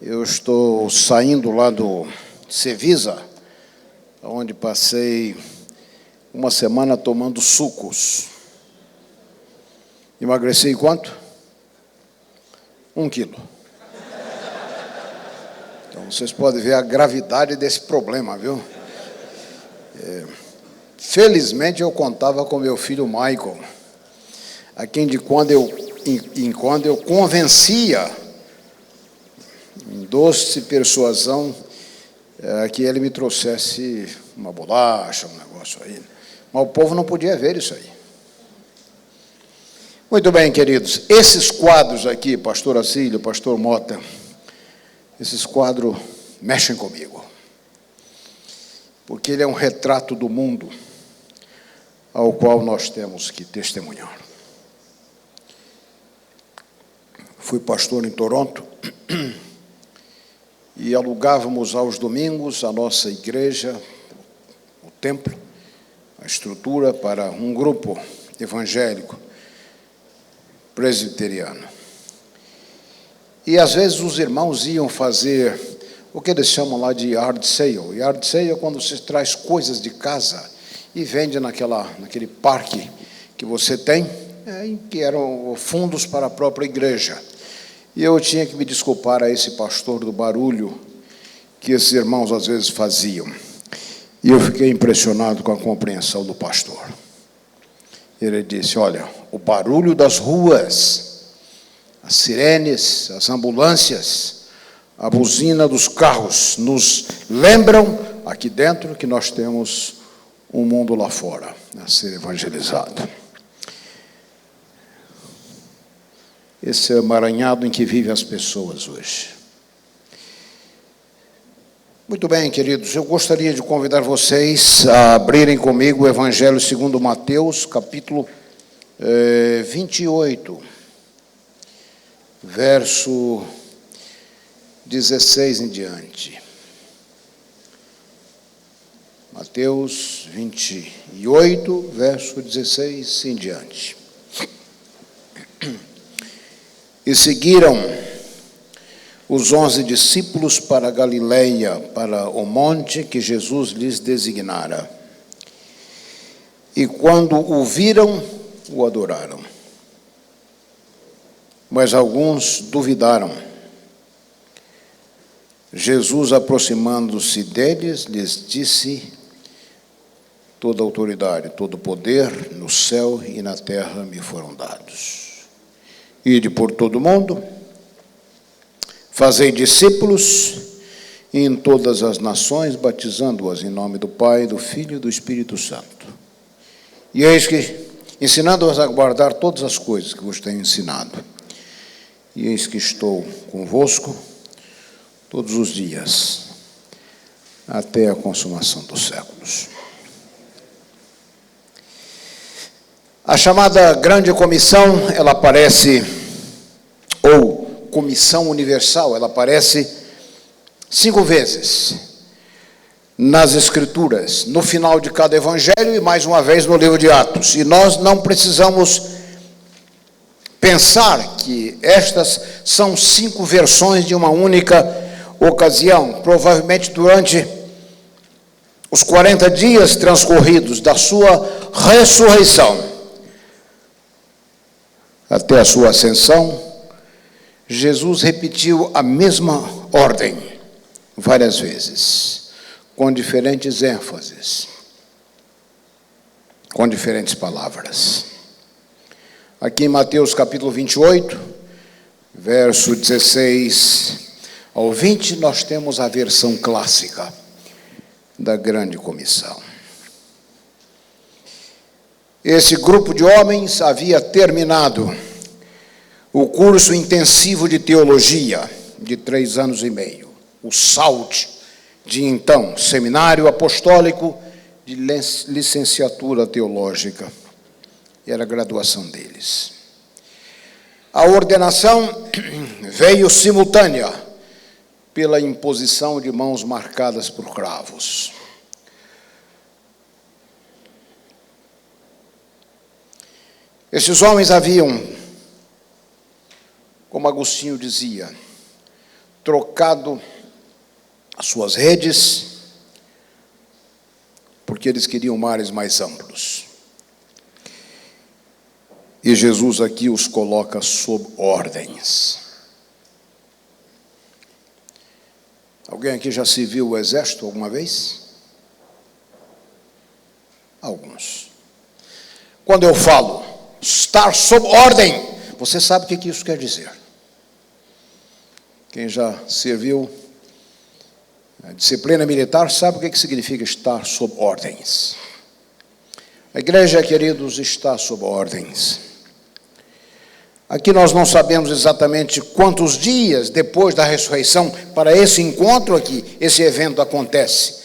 Eu estou saindo lá do Cevisa, onde passei uma semana tomando sucos. Emagreci quanto? 1 quilo. Então, vocês podem ver a gravidade desse problema, viu? Felizmente, eu contava com meu filho Michael, a quem de quando em quando eu convencia, em doce persuasão, que ele me trouxesse uma bolacha, um negócio aí. Mas o povo não podia ver isso aí. Muito bem, queridos. Esses quadros aqui, pastor Acílio, pastor Mota, esses quadros mexem comigo. Porque ele é um retrato do mundo ao qual nós temos que testemunhar. Fui pastor em Toronto e alugávamos aos domingos a nossa igreja, o templo, a estrutura para um grupo evangélico presbiteriano. E às vezes os irmãos iam fazer o que eles chamam lá de yard sale. Yard sale é quando você traz coisas de casa e vende naquele parque que você tem, que eram fundos para a própria igreja. E eu tinha que me desculpar a esse pastor do barulho que esses irmãos às vezes faziam. E eu fiquei impressionado com a compreensão do pastor. Ele disse: olha, o barulho das ruas, as sirenes, as ambulâncias, a buzina dos carros nos lembram aqui dentro que nós temos um mundo lá fora a ser evangelizado. Esse é o emaranhado em que vivem as pessoas hoje. Muito bem, queridos, eu gostaria de convidar vocês a abrirem comigo o Evangelho segundo Mateus, capítulo 28, verso 16 em diante. Mateus 28, verso 16 em diante. E seguiram os 11 discípulos para a Galileia, para o monte que Jesus lhes designara. E quando o viram, o adoraram. Mas alguns duvidaram. Jesus, aproximando-se deles, lhes disse: toda autoridade, todo poder no céu e na terra me foram dados. Ide por todo o mundo, fazei discípulos em todas as nações, batizando-as em nome do Pai, do Filho e do Espírito Santo. E eis que, ensinando-as a guardar todas as coisas que vos tenho ensinado, e eis que estou convosco todos os dias, até a consumação dos séculos. A chamada Grande Comissão, ela aparece, ou Comissão Universal, ela aparece 5 vezes nas Escrituras, no final de cada Evangelho e mais uma vez no livro de Atos. E nós não precisamos pensar que estas são 5 versões de uma única ocasião. Provavelmente durante os 40 dias transcorridos da sua ressurreição até a sua ascensão, Jesus repetiu a mesma ordem várias vezes, com diferentes ênfases, com diferentes palavras. Aqui em Mateus capítulo 28, verso 16 ao 20, nós temos a versão clássica da Grande Comissão. Esse grupo de homens havia terminado o curso intensivo de teologia de 3 anos e meio, o SALT, de então, Seminário Apostólico de Licenciatura Teológica, era a graduação deles. A ordenação veio simultânea pela imposição de mãos marcadas por cravos. Esses homens haviam, como Agostinho dizia, trocado as suas redes, porque eles queriam mares mais amplos. E Jesus aqui os coloca sob ordens. Alguém aqui já serviu o exército alguma vez? Alguns. Quando eu falo estar sob ordem, você sabe o que isso quer dizer. Quem já serviu a disciplina militar sabe o que significa estar sob ordens. A igreja, queridos, está sob ordens. Aqui nós não sabemos exatamente quantos dias depois da ressurreição para esse encontro aqui, esse evento acontece.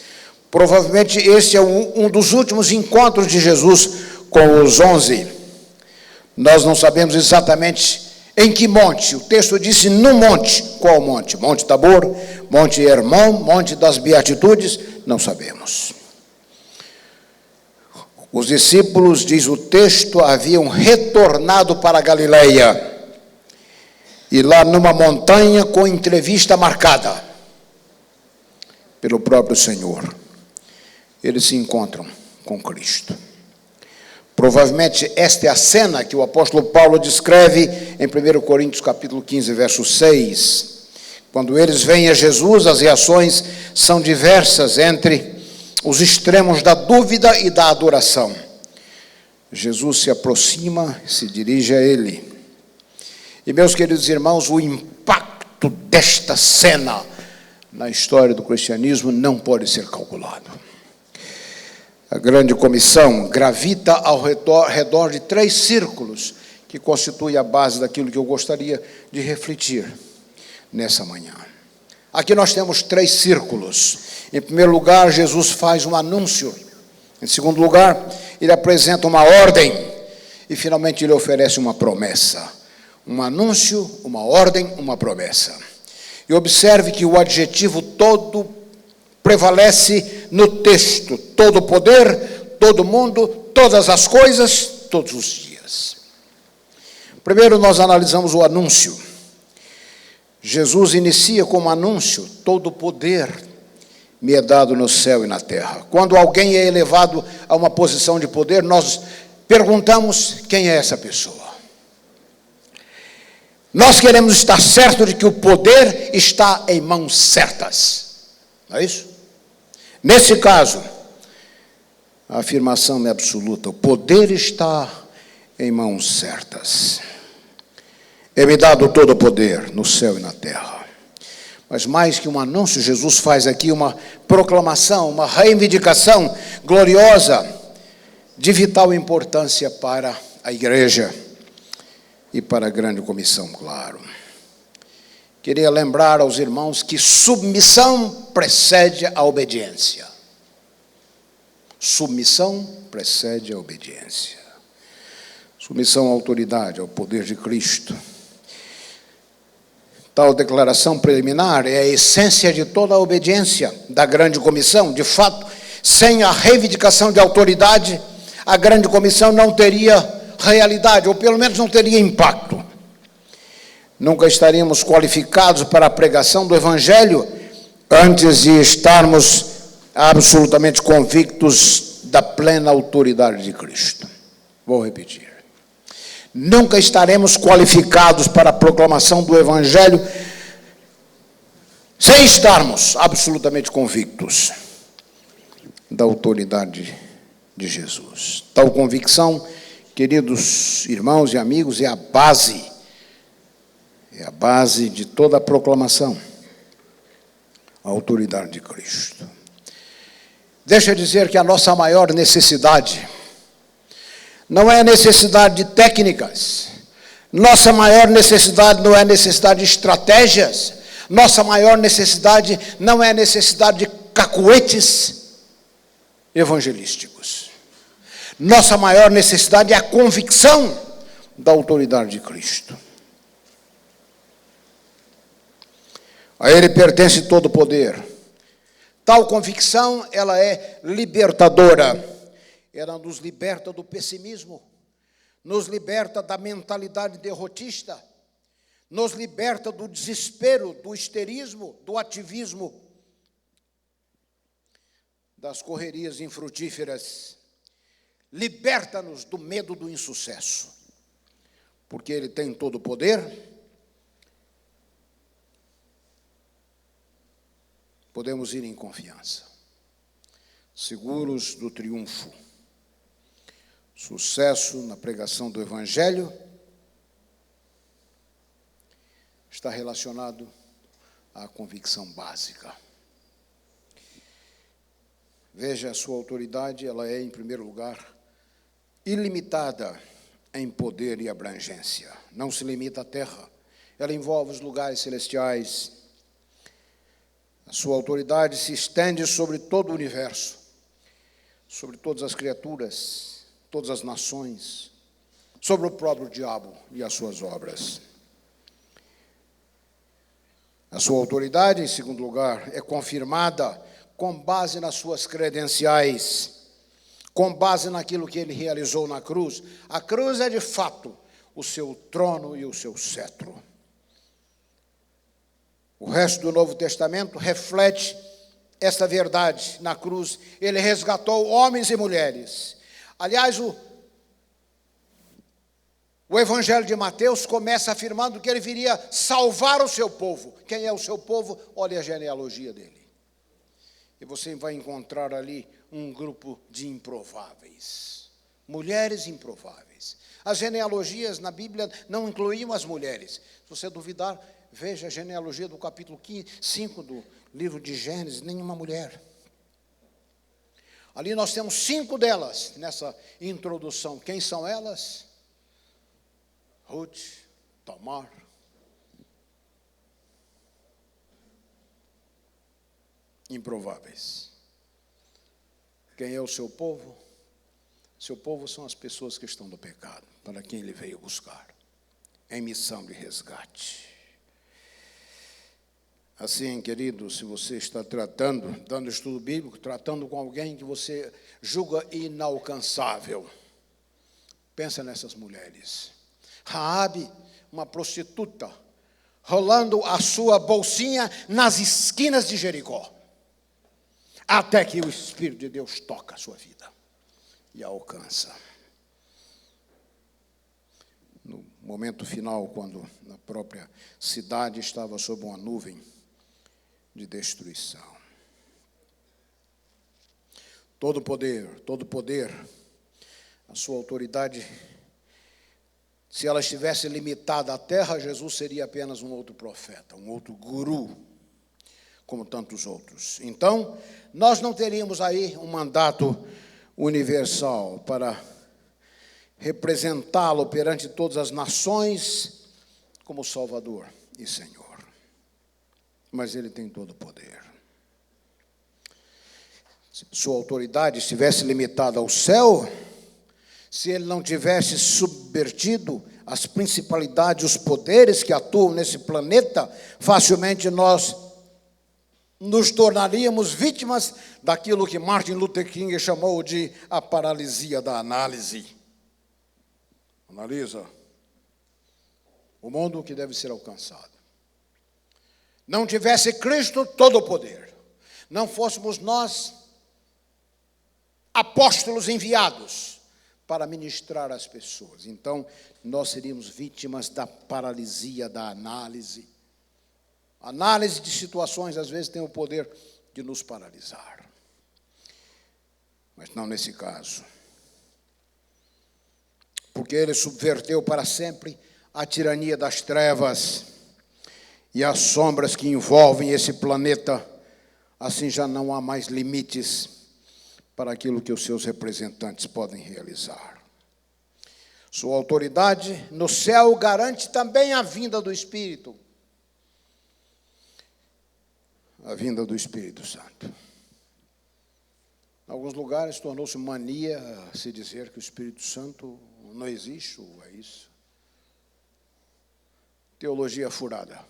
Provavelmente esse é um dos últimos encontros de Jesus com os 11. Nós não sabemos exatamente em que monte. O texto disse no monte. Qual monte? Monte Tabor, Monte Hermon, Monte das Beatitudes? Não sabemos. Os discípulos, diz o texto, haviam retornado para a Galileia. E lá numa montanha com entrevista marcada pelo próprio Senhor, eles se encontram com Cristo. Provavelmente esta é a cena que o apóstolo Paulo descreve em 1 Coríntios capítulo 15, verso 6. Quando eles veem a Jesus, as reações são diversas entre os extremos da dúvida e da adoração. Jesus se aproxima, se dirige a ele. E, meus queridos irmãos, o impacto desta cena na história do cristianismo não pode ser calculado. A grande comissão gravita ao redor de 3 círculos que constituem a base daquilo que eu gostaria de refletir nessa manhã. Aqui nós temos 3 círculos. Em primeiro lugar, Jesus faz um anúncio. Em segundo lugar, ele apresenta uma ordem. E, finalmente, ele oferece uma promessa. Um anúncio, uma ordem, uma promessa. E observe que o adjetivo todo prevalece no texto. Todo poder, todo mundo, todas as coisas, todos os dias. Primeiro, nós analisamos o anúncio. Jesus inicia com um anúncio: todo poder me é dado no céu e na terra. Quando alguém é elevado a uma posição de poder, nós perguntamos: quem é essa pessoa? Nós queremos estar certos de que o poder está em mãos certas. Não é isso? Nesse caso, a afirmação é absoluta: o poder está em mãos certas. É-me dado todo o poder no céu e na terra. Mas mais que um anúncio, Jesus faz aqui uma proclamação, uma reivindicação gloriosa, de vital importância para a igreja e para a grande comissão, claro. Queria lembrar aos irmãos que submissão precede a obediência. Submissão precede a obediência. Submissão à autoridade, ao poder de Cristo. Tal declaração preliminar é a essência de toda a obediência da grande comissão. De fato, sem a reivindicação de autoridade, a grande comissão não teria realidade, ou pelo menos não teria impacto. Nunca estaríamos qualificados para a pregação do Evangelho antes de estarmos absolutamente convictos da plena autoridade de Cristo. Vou repetir. Nunca estaremos qualificados para a proclamação do Evangelho sem estarmos absolutamente convictos da autoridade de Jesus. Tal convicção, queridos irmãos e amigos, é a base de toda a proclamação, a autoridade de Cristo. Deixa eu dizer que a nossa maior necessidade não é a necessidade de técnicas, nossa maior necessidade não é a necessidade de estratégias, nossa maior necessidade não é a necessidade de cacuetes evangelísticos. Nossa maior necessidade é a convicção da autoridade de Cristo. A Ele pertence todo o poder. Tal convicção, ela é libertadora. Ela nos liberta do pessimismo, nos liberta da mentalidade derrotista, nos liberta do desespero, do histerismo, do ativismo, das correrias infrutíferas. Liberta-nos do medo do insucesso, porque Ele tem todo o poder. Podemos ir em confiança, seguros do triunfo. Sucesso na pregação do Evangelho está relacionado à convicção básica. Veja, a sua autoridade, ela é, em primeiro lugar, ilimitada em poder e abrangência. Não se limita à terra, ela envolve os lugares celestiais. A sua autoridade se estende sobre todo o universo, sobre todas as criaturas, todas as nações, sobre o próprio diabo e as suas obras. A sua autoridade, em segundo lugar, é confirmada com base nas suas credenciais, com base naquilo que Ele realizou na cruz. A cruz é, de fato, o seu trono e o seu cetro. O resto do Novo Testamento reflete esta verdade. Na cruz, Ele resgatou homens e mulheres. Aliás, o Evangelho de Mateus começa afirmando que Ele viria salvar o seu povo. Quem é o seu povo? Olha a genealogia dele. E você vai encontrar ali um grupo de improváveis. Mulheres improváveis. As genealogias na Bíblia não incluíam as mulheres. Se você duvidar, veja a genealogia do capítulo 5 do livro de Gênesis, nenhuma mulher. Ali nós temos 5 delas nessa introdução. Quem são elas? Ruth, Tamar. Improváveis. Quem é o seu povo? Seu povo são as pessoas que estão no pecado, para quem Ele veio buscar, em missão de resgate. Assim, querido, se você está dando estudo bíblico, tratando com alguém que você julga inalcançável, pensa nessas mulheres. Raabe, uma prostituta, rolando a sua bolsinha nas esquinas de Jericó, até que o Espírito de Deus toca a sua vida e a alcança. No momento final, quando a própria cidade estava sob uma nuvem de destruição. Todo poder, a sua autoridade, se ela estivesse limitada à terra, Jesus seria apenas um outro profeta, um outro guru, como tantos outros. Então, nós não teríamos aí um mandato universal para representá-lo perante todas as nações como Salvador e Senhor. Mas Ele tem todo o poder. Se sua autoridade estivesse limitada ao céu, se Ele não tivesse subvertido as principalidades, os poderes que atuam nesse planeta, facilmente nós nos tornaríamos vítimas daquilo que Martin Luther King chamou de a paralisia da análise. Analisa o mundo que deve ser alcançado. Não tivesse Cristo todo o poder, não fôssemos nós apóstolos enviados para ministrar às pessoas, então nós seríamos vítimas da paralisia da análise. Análise de situações, às vezes, tem o poder de nos paralisar. Mas não nesse caso. Porque Ele subverteu para sempre a tirania das trevas e as sombras que envolvem esse planeta. Assim já não há mais limites para aquilo que os seus representantes podem realizar. Sua autoridade no céu garante também a vinda do Espírito. A vinda do Espírito Santo. Em alguns lugares tornou-se mania se dizer que o Espírito Santo não existe, ou é isso. Teologia furada.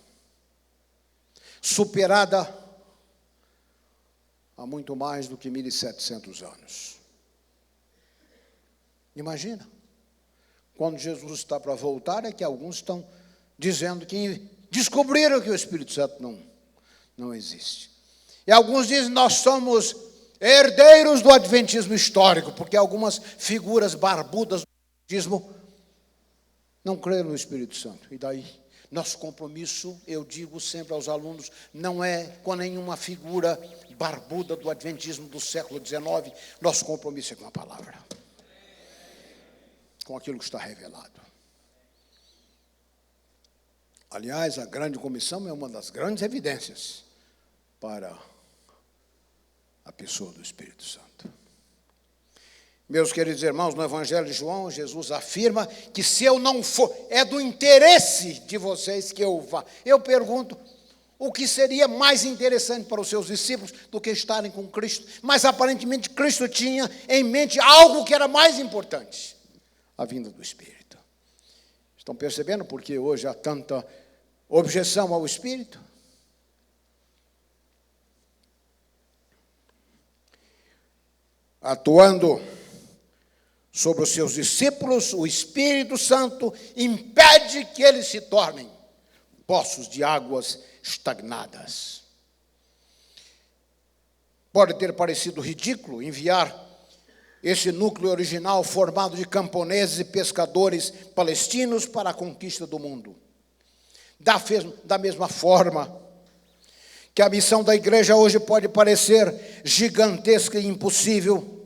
Superada há muito mais do que 1.700 anos. Imagina, quando Jesus está para voltar, é que alguns estão dizendo que descobriram que o Espírito Santo não existe. E alguns dizem: nós somos herdeiros do adventismo histórico, porque algumas figuras barbudas do adventismo não creram no Espírito Santo. E daí, nosso compromisso, eu digo sempre aos alunos, não é com nenhuma figura barbuda do adventismo do século XIX, nosso compromisso é com a palavra, com aquilo que está revelado. Aliás, a grande comissão é uma das grandes evidências para a pessoa do Espírito Santo. Meus queridos irmãos, no Evangelho de João, Jesus afirma que se eu não for, é do interesse de vocês que eu vá. Eu pergunto, o que seria mais interessante para os seus discípulos do que estarem com Cristo? Mas aparentemente Cristo tinha em mente algo que era mais importante: a vinda do Espírito. Estão percebendo por que hoje há tanta objeção ao Espírito? Atuando sobre os seus discípulos, o Espírito Santo impede que eles se tornem poços de águas estagnadas. Pode ter parecido ridículo enviar esse núcleo original formado de camponeses e pescadores palestinos para a conquista do mundo. Da mesma forma que a missão da igreja hoje pode parecer gigantesca e impossível,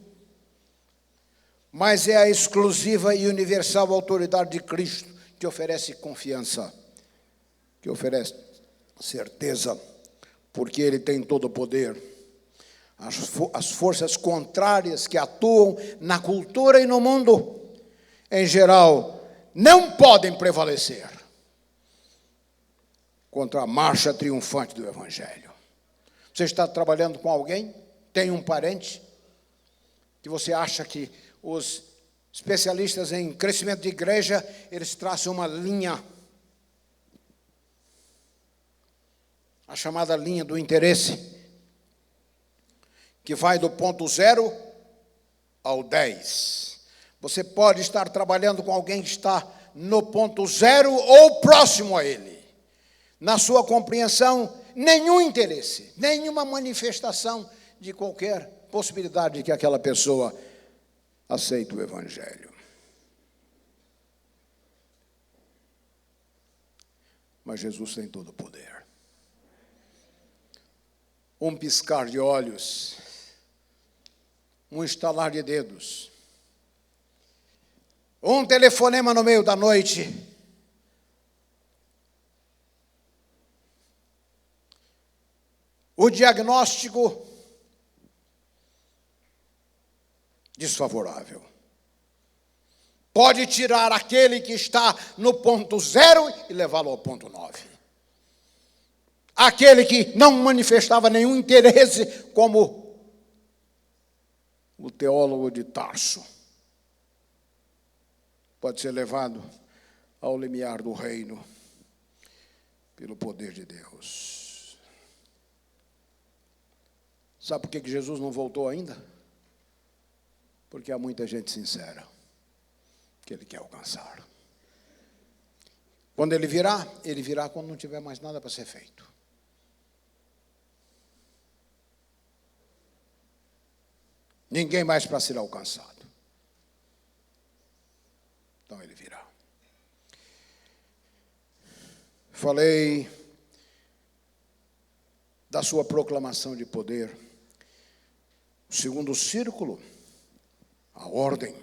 mas é a exclusiva e universal autoridade de Cristo que oferece confiança, que oferece certeza, porque Ele tem todo o poder. As forças contrárias que atuam na cultura e no mundo, em geral, não podem prevalecer contra a marcha triunfante do Evangelho. Você está trabalhando com alguém, tem um parente, que você acha que os especialistas em crescimento de igreja, eles traçam uma linha, a chamada linha do interesse, que vai do ponto 0 ao 10. Você pode estar trabalhando com alguém que está no ponto 0 ou próximo a ele. Na sua compreensão, nenhum interesse, nenhuma manifestação de qualquer possibilidade de que aquela pessoa aceite o Evangelho. Mas Jesus tem todo o poder. Um piscar de olhos, um estalar de dedos, um telefonema no meio da noite, o diagnóstico desfavorável pode tirar aquele que está no ponto 0 e levá-lo ao ponto 9. Aquele que não manifestava nenhum interesse, como o teólogo de Tarso, pode ser levado ao limiar do reino pelo poder de Deus. Sabe por que Jesus não voltou ainda? Porque há muita gente sincera que Ele quer alcançar. Quando Ele virá quando não tiver mais nada para ser feito. Ninguém mais para ser alcançado. Então Ele virá. Falei da sua proclamação de poder. O segundo círculo, a ordem.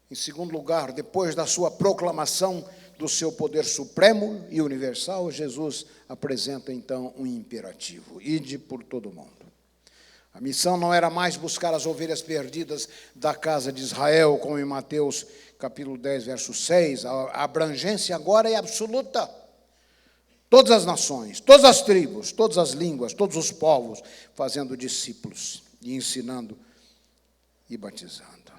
Em segundo lugar, depois da sua proclamação do seu poder supremo e universal, Jesus apresenta então um imperativo: ide por todo o mundo. A missão não era mais buscar as ovelhas perdidas da casa de Israel, como em Mateus capítulo 10, verso 6. A abrangência agora é absoluta. Todas as nações, todas as tribos, todas as línguas, todos os povos, fazendo discípulos e ensinando e batizando.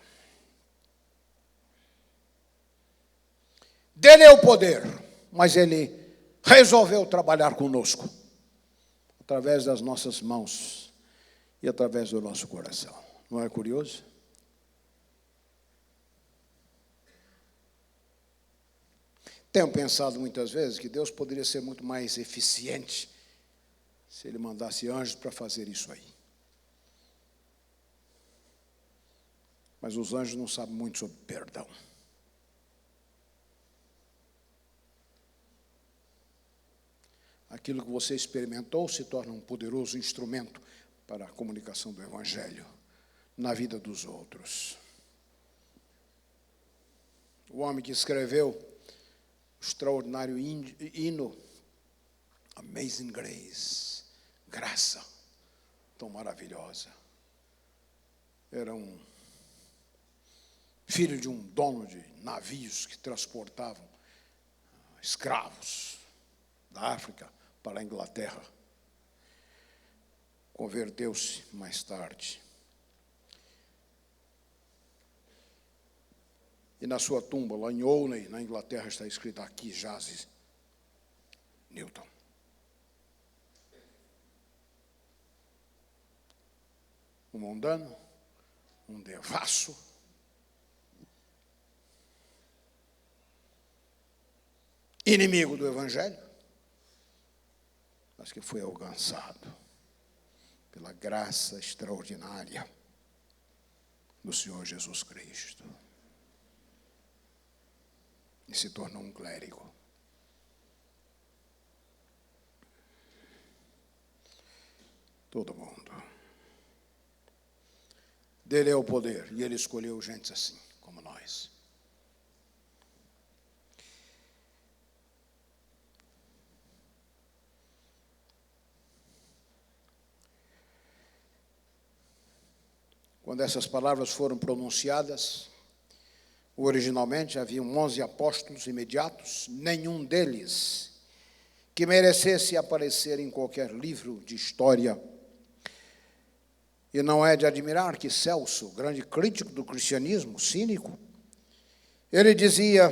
Dele é o poder, mas Ele resolveu trabalhar conosco, através das nossas mãos e através do nosso coração. Não é curioso? Tenho pensado muitas vezes que Deus poderia ser muito mais eficiente se Ele mandasse anjos para fazer isso aí. Mas os anjos não sabem muito sobre perdão. Aquilo que você experimentou se torna um poderoso instrumento para a comunicação do Evangelho na vida dos outros. O homem que escreveu o extraordinário hino, Amazing Grace, graça tão maravilhosa, era um filho de um dono de navios que transportavam escravos da África para a Inglaterra. Converteu-se mais tarde. E na sua tumba, lá em Olney, na Inglaterra, está escrito: aqui jazes Newton. Um mundano, um devasso, inimigo do Evangelho, mas que foi alcançado pela graça extraordinária do Senhor Jesus Cristo. E se tornou um clérigo. Todo mundo. Dele é o poder, e ele escolheu gente assim, como nós. Quando essas palavras foram pronunciadas, originalmente haviam 11 apóstolos imediatos, nenhum deles que merecesse aparecer em qualquer livro de história. E não é de admirar que Celso, grande crítico do cristianismo, cínico, ele dizia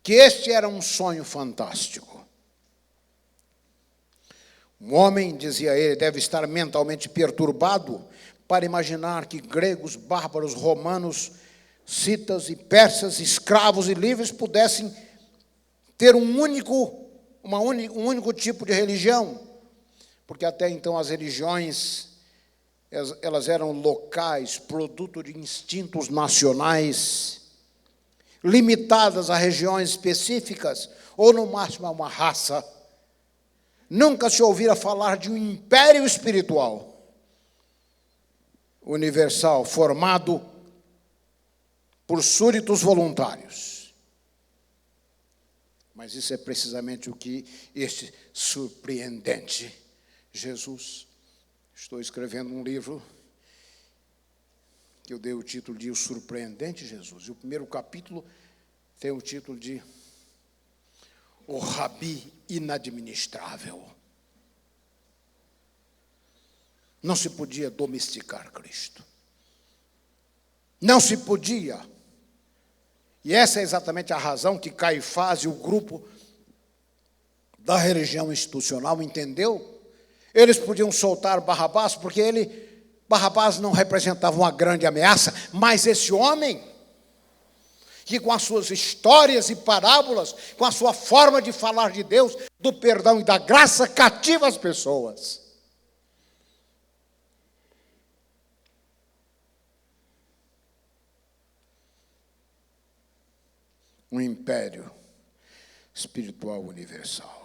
que este era um sonho fantástico. Um homem, dizia ele, deve estar mentalmente perturbado para imaginar que gregos, bárbaros, romanos, citas e persas, escravos e livres pudessem ter um único tipo de religião, porque até então as religiões, elas eram locais, produto de instintos nacionais, limitadas a regiões específicas, ou no máximo a uma raça. Nunca se ouvira falar de um império espiritual universal, formado por súditos voluntários. Mas isso é precisamente o que este surpreendente Jesus, estou escrevendo um livro que eu dei o título de O Surpreendente Jesus, e o primeiro capítulo tem o título de O Rabi Inadministrável. Não se podia domesticar Cristo. Não se podia. E essa é exatamente a razão que Caifás e o grupo da religião institucional entendeu. Eles podiam soltar Barrabás, porque Barrabás não representava uma grande ameaça, mas esse homem, que com as suas histórias e parábolas, com a sua forma de falar de Deus, do perdão e da graça, cativa as pessoas. Um império espiritual universal.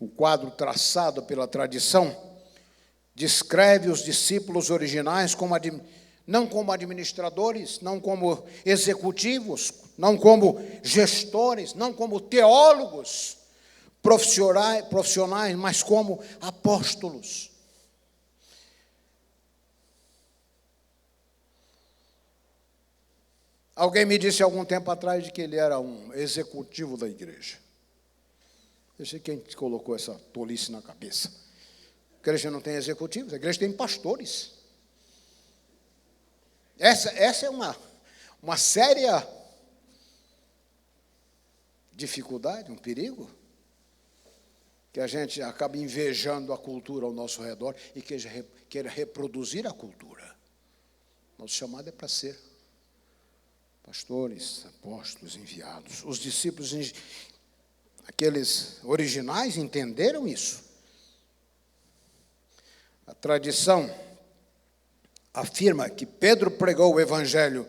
O quadro traçado pela tradição descreve os discípulos originais não como administradores, não como executivos, não como gestores, não como teólogos profissionais, mas como apóstolos. Alguém me disse há algum tempo atrás de que ele era um executivo da igreja. Eu sei quem colocou essa tolice na cabeça. A igreja não tem executivos, a igreja tem pastores. Essa é uma séria dificuldade, um perigo, que a gente acaba invejando a cultura ao nosso redor e queira reproduzir a cultura. Nosso chamado é para ser pastores, apóstolos, enviados. Os discípulos, aqueles originais, entenderam isso. A tradição afirma que Pedro pregou o evangelho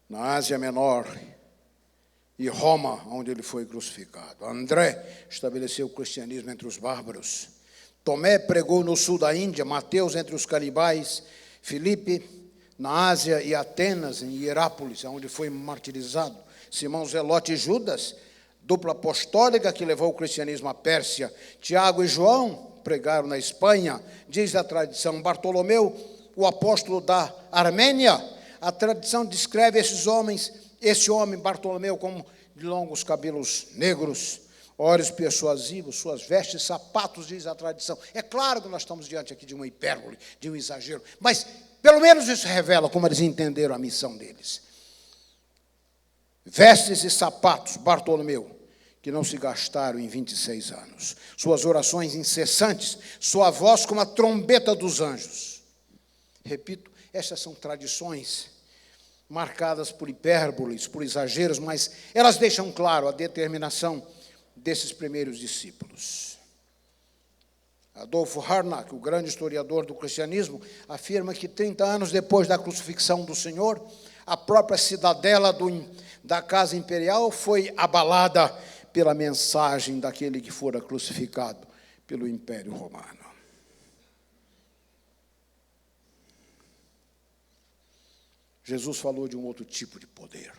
na Ásia Menor e Roma, onde ele foi crucificado. André estabeleceu o cristianismo entre os bárbaros. Tomé pregou no sul da Índia, Mateus entre os canibais, Filipe na Ásia e Atenas, em Hierápolis, onde foi martirizado. Simão Zelote e Judas, dupla apostólica que levou o cristianismo à Pérsia. Tiago e João pregaram na Espanha, diz a tradição. Bartolomeu, o apóstolo da Armênia. A tradição descreve esse homem, Bartolomeu, como de longos cabelos negros, olhos persuasivos, suas vestes, sapatos, diz a tradição. É claro que nós estamos diante aqui de uma hipérbole, de um exagero, mas pelo menos isso revela como eles entenderam a missão deles. Vestes e sapatos, Bartolomeu, que não se gastaram em 26 anos. Suas orações incessantes, sua voz como a trombeta dos anjos. Repito, essas são tradições marcadas por hipérboles, por exageros, mas elas deixam claro a determinação desses primeiros discípulos. Adolfo Harnack, o grande historiador do cristianismo, afirma que 30 anos depois da crucifixão do Senhor, a própria cidadela da casa imperial foi abalada pela mensagem daquele que fora crucificado pelo Império Romano. Jesus falou de um outro tipo de poder.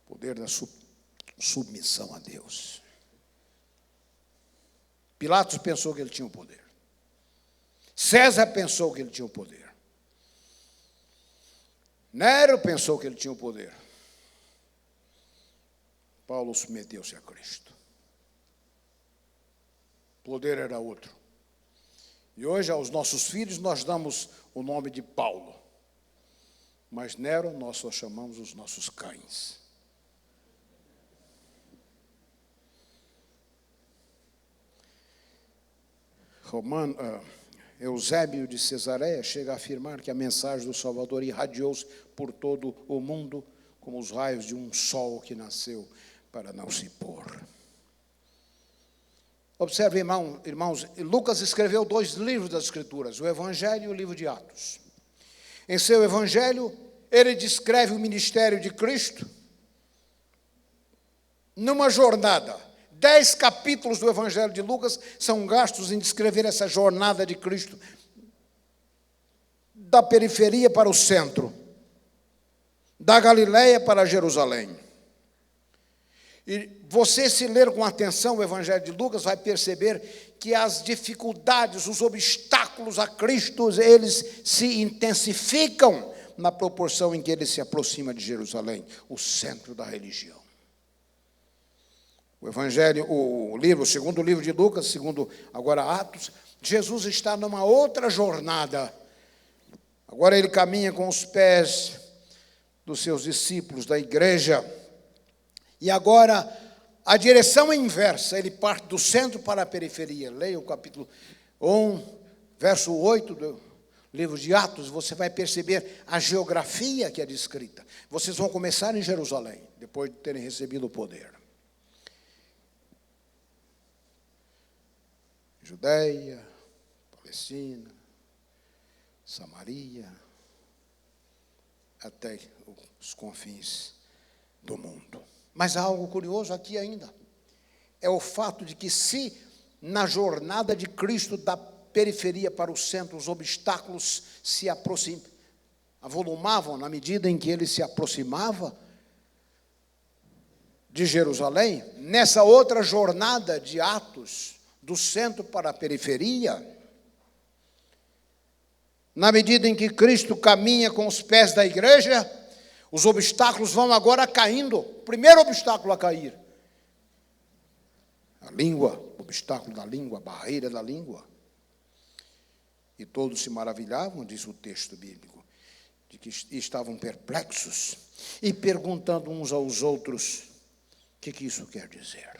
Poder da submissão a Deus. Pilatos pensou que ele tinha o poder. César pensou que ele tinha o poder. Nero pensou que ele tinha o poder. Paulo submeteu-se a Cristo. O poder era outro. E hoje, aos nossos filhos, nós damos o nome de Paulo. Mas Nero, nós só chamamos os nossos cães. Eusébio de Cesareia chega a afirmar que a mensagem do Salvador irradiou-se por todo o mundo como os raios de um sol que nasceu para não se pôr. Observe, irmãos, Lucas escreveu 2 livros das Escrituras, o Evangelho e o livro de Atos. Em seu Evangelho, ele descreve o ministério de Cristo numa jornada. 10 capítulos do Evangelho de Lucas são gastos em descrever essa jornada de Cristo da periferia para o centro, da Galileia para Jerusalém. E você, se ler com atenção o Evangelho de Lucas, vai perceber que as dificuldades, os obstáculos a Cristo, eles se intensificam na proporção em que ele se aproxima de Jerusalém, o centro da religião. O Evangelho, o segundo livro de Lucas, segundo agora Atos, Jesus está numa outra jornada. Agora ele caminha com os pés dos seus discípulos, da igreja. E agora a direção é inversa, ele parte do centro para a periferia. Leia o capítulo 1, verso 8 do livro de Atos, você vai perceber a geografia que é descrita. Vocês vão começar em Jerusalém, depois de terem recebido o poder. Judeia, Palestina, Samaria, até os confins do mundo. Mas há algo curioso aqui ainda. É o fato de que se na jornada de Cristo da periferia para o centro os obstáculos se avolumavam na medida em que ele se aproximava de Jerusalém, nessa outra jornada de Atos, do centro para a periferia, na medida em que Cristo caminha com os pés da igreja, os obstáculos vão agora caindo. O primeiro obstáculo a cair, a língua, o obstáculo da língua, a barreira da língua. E todos se maravilhavam, diz o texto bíblico, de que estavam perplexos e perguntando uns aos outros, o que isso quer dizer?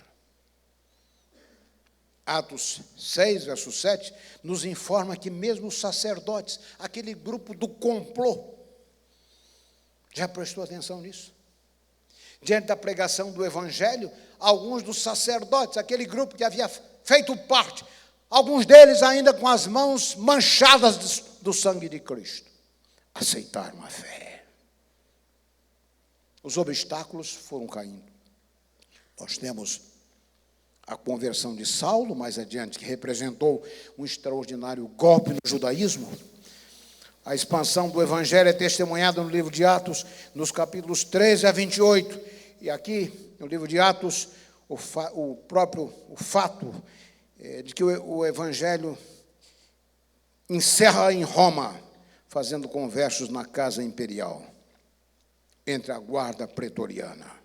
Atos 6, verso 7, nos informa que mesmo os sacerdotes, aquele grupo do complô, Já prestou atenção nisso? Diante da pregação do Evangelho, alguns dos sacerdotes, aquele grupo que havia feito parte, alguns deles ainda com as mãos manchadas do sangue de Cristo, aceitaram a fé. Os obstáculos foram caindo. Nós temos a conversão de Saulo, mais adiante, que representou um extraordinário golpe no judaísmo. A expansão do Evangelho é testemunhada no livro de Atos, nos capítulos 13 a 28. E aqui, no livro de Atos, o fato de que o Evangelho encerra em Roma, fazendo conversos na casa imperial, entre a guarda pretoriana.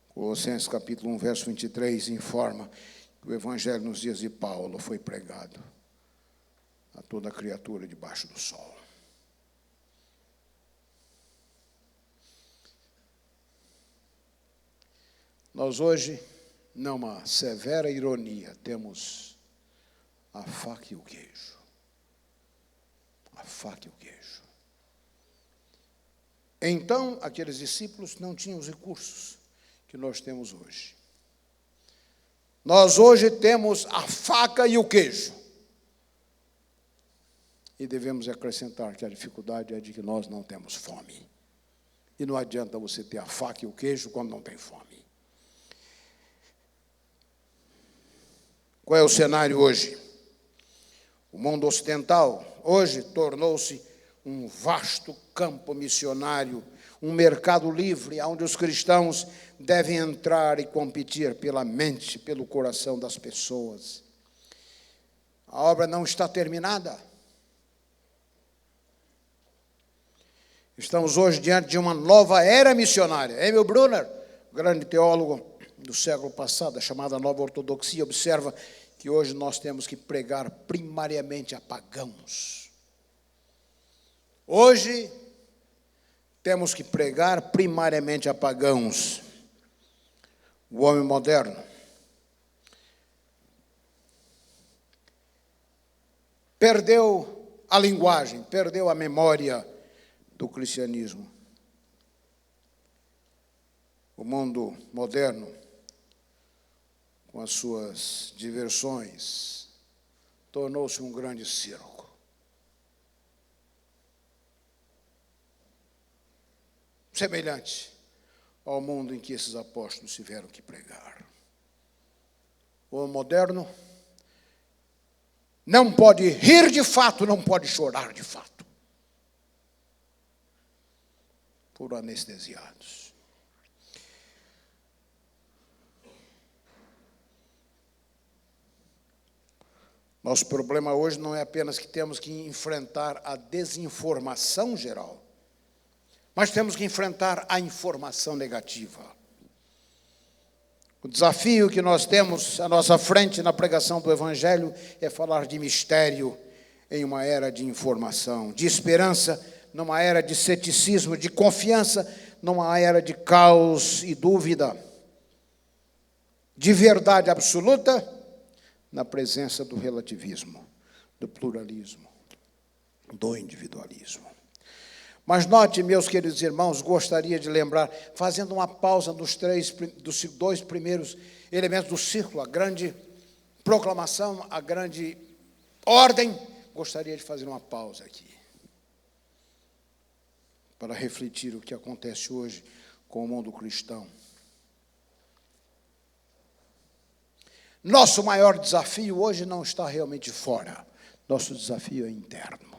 Colossenses capítulo 1, verso 23, informa que o Evangelho nos dias de Paulo foi pregado a toda criatura debaixo do sol. Nós hoje, numa severa ironia, temos a faca e o queijo. A faca e o queijo. Então, aqueles discípulos não tinham os recursos que nós temos hoje. Nós hoje temos a faca e o queijo. E devemos acrescentar que a dificuldade é de que nós não temos fome. E não adianta você ter a faca e o queijo quando não tem fome. Qual é o cenário hoje? O mundo ocidental hoje tornou-se um vasto campo missionário, um mercado livre, onde os cristãos devem entrar e competir pela mente, pelo coração das pessoas. A obra não está terminada. Estamos hoje diante de uma nova era missionária. Emil Brunner, grande teólogo do século passado, a chamada Nova Ortodoxia, observa que hoje nós temos que pregar primariamente a pagãos. Hoje, temos que pregar primariamente a pagãos. O homem moderno perdeu a linguagem, perdeu a memória do cristianismo. O mundo moderno, com as suas diversões, tornou-se um grande circo. Semelhante ao mundo em que esses apóstolos tiveram que pregar. O homem moderno não pode rir de fato, não pode chorar de fato. Por anestesiados. Nosso problema hoje não é apenas que temos que enfrentar a desinformação geral, mas temos que enfrentar a informação negativa. O desafio que nós temos à nossa frente na pregação do Evangelho é falar de mistério em uma era de informação, de esperança numa era de ceticismo, de confiança numa era de caos e dúvida, de verdade absoluta na presença do relativismo, do pluralismo, do individualismo. Mas note, meus queridos irmãos, gostaria de lembrar, fazendo uma pausa dos dois primeiros elementos do círculo, a grande proclamação, a grande ordem, gostaria de fazer uma pausa aqui, para refletir o que acontece hoje com o mundo cristão. Nosso maior desafio hoje não está realmente fora, nosso desafio é interno.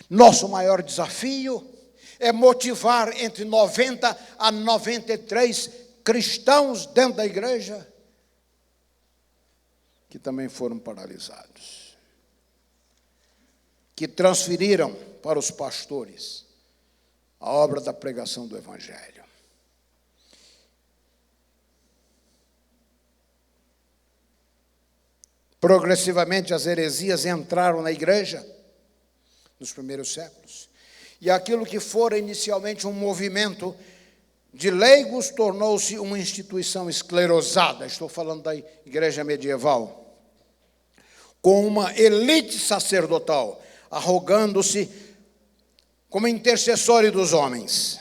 Nosso maior desafio é motivar entre 90 a 93 cristãos dentro da igreja que também foram paralisados, que transferiram para os pastores a obra da pregação do Evangelho. Progressivamente as heresias entraram na igreja nos primeiros séculos. E aquilo que fora inicialmente um movimento de leigos tornou-se uma instituição esclerosada. Estou falando da igreja medieval, com uma elite sacerdotal, arrogando-se como intercessório dos homens.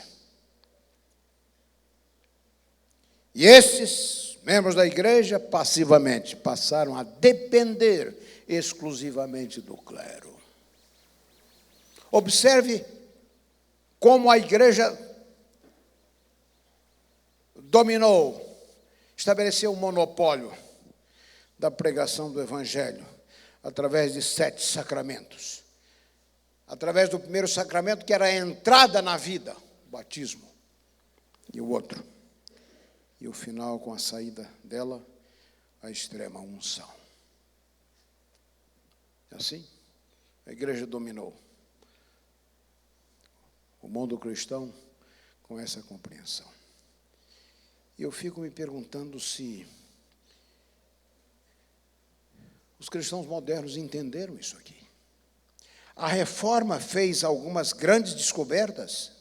E esses membros da igreja, passivamente, passaram a depender exclusivamente do clero. Observe como a igreja dominou, estabeleceu um monopólio da pregação do evangelho através de 7 sacramentos. Através do primeiro sacramento, que era a entrada na vida, o batismo, e o outro. E o final, com a saída dela, a extrema unção. Assim, a igreja dominou o mundo cristão com essa compreensão. E eu fico me perguntando se os cristãos modernos entenderam isso aqui. A reforma fez algumas grandes descobertas.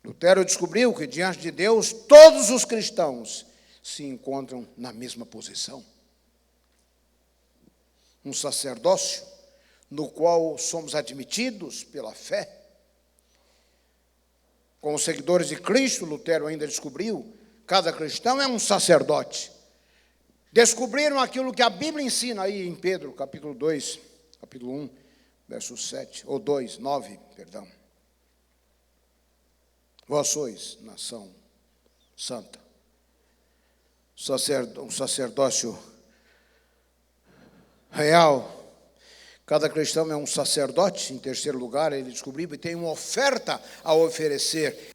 Lutero descobriu que, diante de Deus, todos os cristãos se encontram na mesma posição. Um sacerdócio no qual somos admitidos pela fé. Como seguidores de Cristo, Lutero ainda descobriu, cada cristão é um sacerdote. Descobriram aquilo que a Bíblia ensina aí em Pedro, capítulo 2, capítulo 1, verso 7, ou 2, 9, perdão. Vós sois nação santa, um sacerdócio real. Cada cristão é um sacerdote. Em terceiro lugar, ele descobriu e tem uma oferta a oferecer.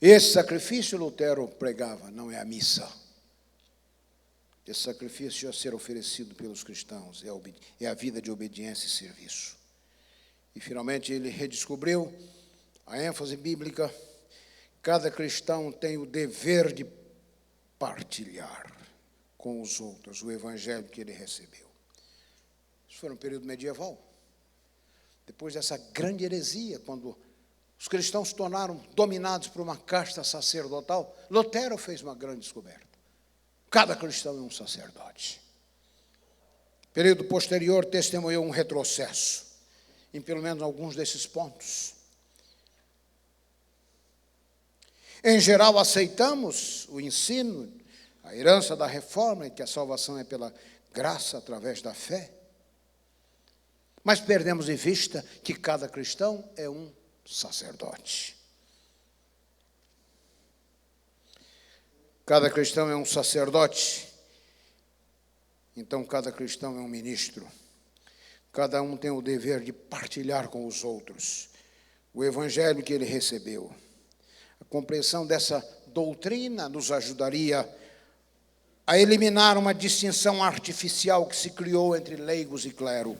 Esse sacrifício, Lutero pregava, não é a missa. Esse sacrifício a ser oferecido pelos cristãos é a vida de obediência e serviço. E, finalmente, ele redescobriu a ênfase bíblica. Cada cristão tem o dever de partilhar com os outros o evangelho que ele recebeu. Isso foi no período medieval. Depois dessa grande heresia, quando os cristãos se tornaram dominados por uma casta sacerdotal, Lutero fez uma grande descoberta. Cada cristão é um sacerdote. O período posterior testemunhou um retrocesso em pelo menos alguns desses pontos. Em geral, aceitamos o ensino, a herança da reforma, em que a salvação é pela graça através da fé. Mas perdemos de vista que cada cristão é um sacerdote. Cada cristão é um sacerdote. Então, cada cristão é um ministro. Cada um tem o dever de partilhar com os outros o evangelho que ele recebeu. A compreensão dessa doutrina nos ajudaria a eliminar uma distinção artificial que se criou entre leigos e clero.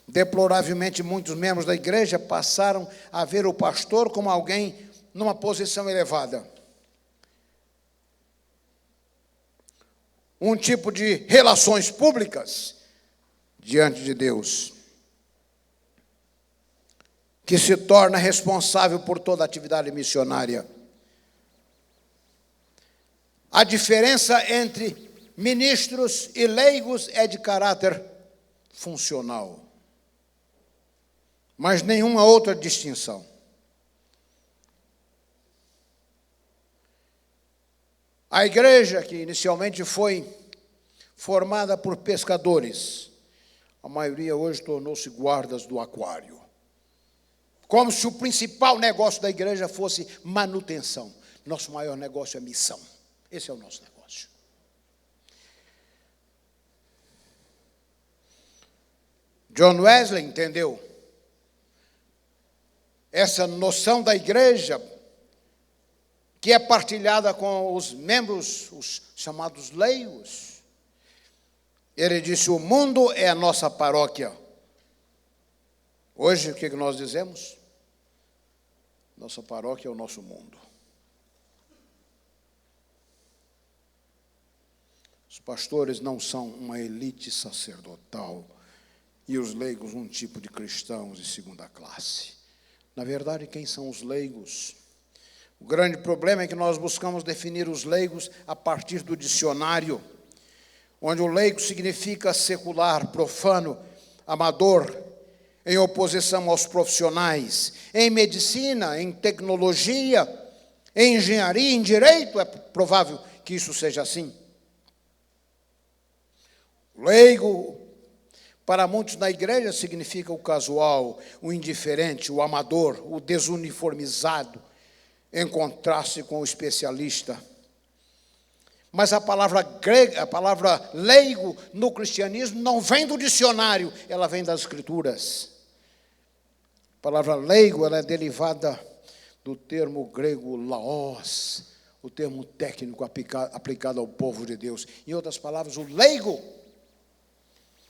Deploravelmente, muitos membros da igreja passaram a ver o pastor como alguém numa posição elevada. Um tipo de relações públicas diante de Deus, que se torna responsável por toda a atividade missionária. A diferença entre ministros e leigos é de caráter funcional, mas nenhuma outra distinção. A igreja, que inicialmente foi formada por pescadores, a maioria hoje tornou-se guardas do aquário. Como se o principal negócio da igreja fosse manutenção. Nosso maior negócio é missão. Esse é o nosso negócio. John Wesley entendeu essa noção da igreja, que é partilhada com os membros, os chamados leigos. Ele disse: o mundo é a nossa paróquia. Hoje, o que nós dizemos? Nossa paróquia é o nosso mundo. Os pastores não são uma elite sacerdotal e os leigos um tipo de cristãos de segunda classe. Na verdade, quem são os leigos? O grande problema é que nós buscamos definir os leigos a partir do dicionário, onde o leigo significa secular, profano, amador, em oposição aos profissionais, em medicina, em tecnologia, em engenharia, em direito, é provável que isso seja assim. Leigo, para muitos na igreja, significa o casual, o indiferente, o amador, o desuniformizado, em contraste com o especialista. Mas a palavra grega, a palavra leigo no cristianismo não vem do dicionário, ela vem das Escrituras. A palavra leigo, ela é derivada do termo grego laos, o termo técnico aplicado ao povo de Deus. Em outras palavras, o leigo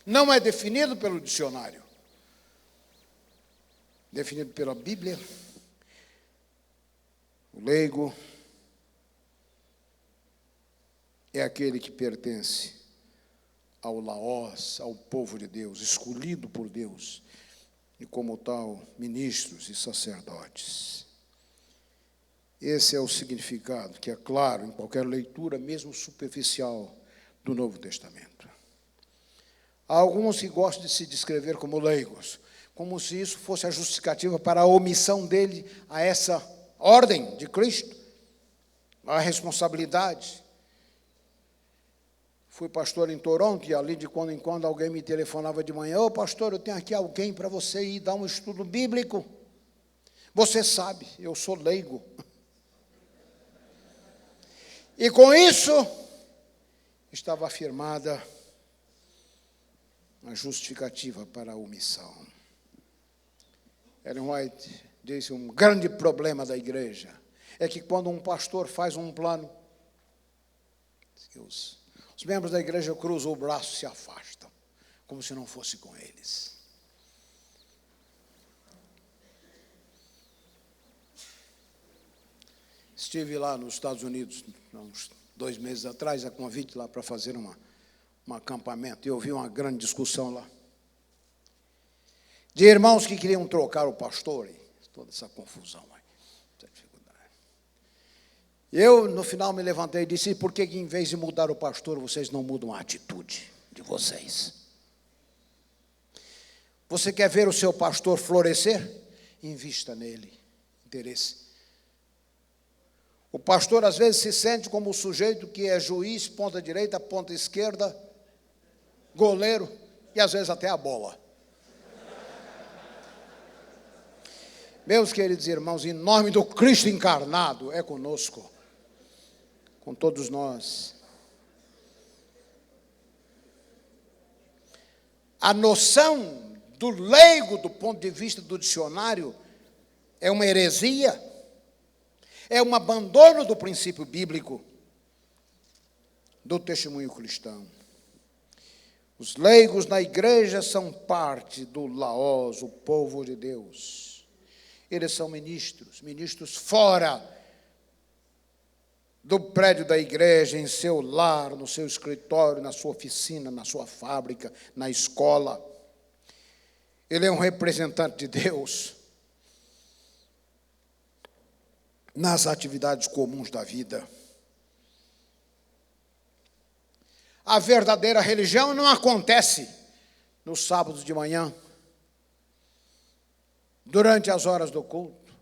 não é definido pelo dicionário, definido pela Bíblia. O leigo é aquele que pertence ao laos, ao povo de Deus, escolhido por Deus, e como tal, ministros e sacerdotes. Esse é o significado, que é claro em qualquer leitura, mesmo superficial, do Novo Testamento. Há alguns que gostam de se descrever como leigos, como se isso fosse a justificativa para a omissão dele a essa ordem de Cristo, a responsabilidade. Fui pastor em Toronto e ali de quando em quando alguém me telefonava de manhã: ô pastor, eu tenho aqui alguém para você ir dar um estudo bíblico. Você sabe, eu sou leigo. E com isso, estava afirmada a justificativa para a omissão. Ellen White disse: um grande problema da igreja é que quando um pastor faz um plano, os membros da igreja cruzam o braço e se afastam, como se não fosse com eles. Estive lá nos Estados Unidos, uns 2 meses atrás, a convite lá para fazer um acampamento, e eu vi uma grande discussão lá, de irmãos que queriam trocar o pastor, e toda essa confusão, essa dificuldade. Eu, no final, me levantei e disse: e por que em vez de mudar o pastor, vocês não mudam a atitude de vocês? Você quer ver o seu pastor florescer? Invista nele, interesse. O pastor, às vezes, se sente como o sujeito que é juiz, ponta direita, ponta esquerda, goleiro e, às vezes, até a bola. Meus queridos irmãos, em nome do Cristo encarnado, é conosco, com todos nós. A noção do leigo, do ponto de vista do dicionário, é uma heresia, é um abandono do princípio bíblico, do testemunho cristão. Os leigos na igreja são parte do laos, o povo de Deus. Eles são ministros fora do prédio da igreja, em seu lar, no seu escritório, na sua oficina, na sua fábrica, na escola. Ele é um representante de Deus nas atividades comuns da vida. A verdadeira religião não acontece nos sábados de manhã, durante as horas do culto.